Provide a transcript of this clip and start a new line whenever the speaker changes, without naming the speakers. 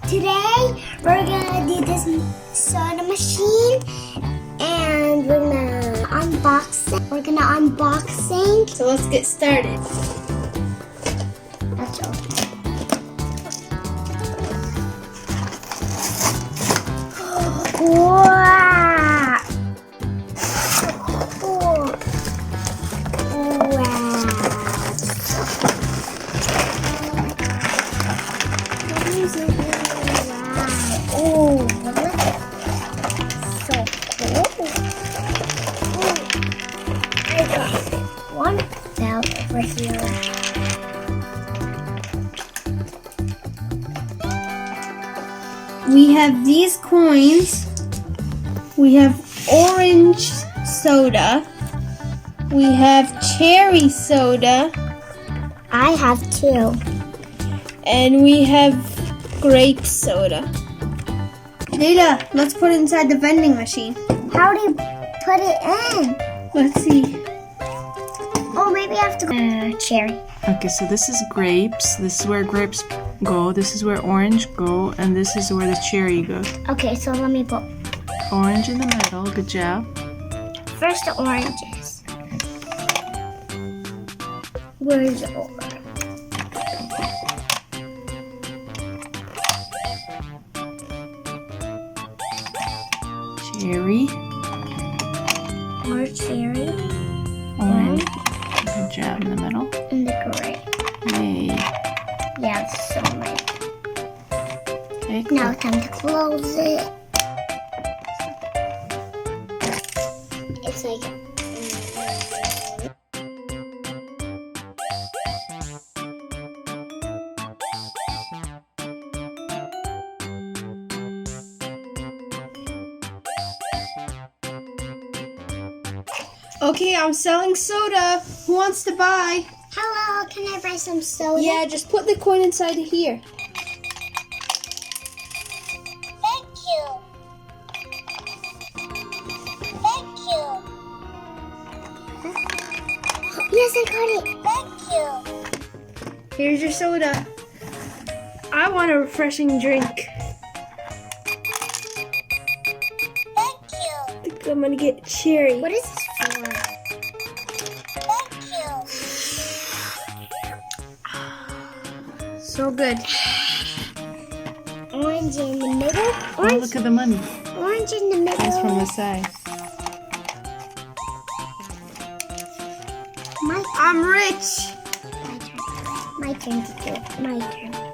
Today we're gonna do this soda machine and we're gonna unbox it.
So let's get started.
Let's open it. Wow! Cool. Wow! Oh, so cool. I got one bell over here.
We have these coins. We have orange soda. We have cherry soda.
I have two.
And we have grape soda. Layla, let's put it inside the vending machine.
How do you put it in?
Let's see.
Oh, maybe I have to go. Cherry.
Okay, so this is grapes. This is where grapes go. This is where orange go. And this is where the cherry goes.
Okay, so let me put
Orange in the middle. Good job.
first the oranges. Where's the orange?
Cherry.
More cherry.
Orange. Good job in the middle.
And the gray.
Yay.
Yeah, it's so right.
Okay, cool.
Now it's time to close it. It's like
Okay, I'm selling soda. Who wants to buy?
hello, can I buy some soda?
Yeah, just put the coin inside of here.
Thank you. Thank you. Yes, I got it. Thank you.
Here's your soda. I want a refreshing drink.
Thank you.
I think I'm gonna get cherry.
What is this for? Thank you.
So good.
Orange in the middle.
Oh,
Orange,
look at the money.
orange in the middle.
That's from the side.
My
I'm rich.
turn. My turn to do it. My turn.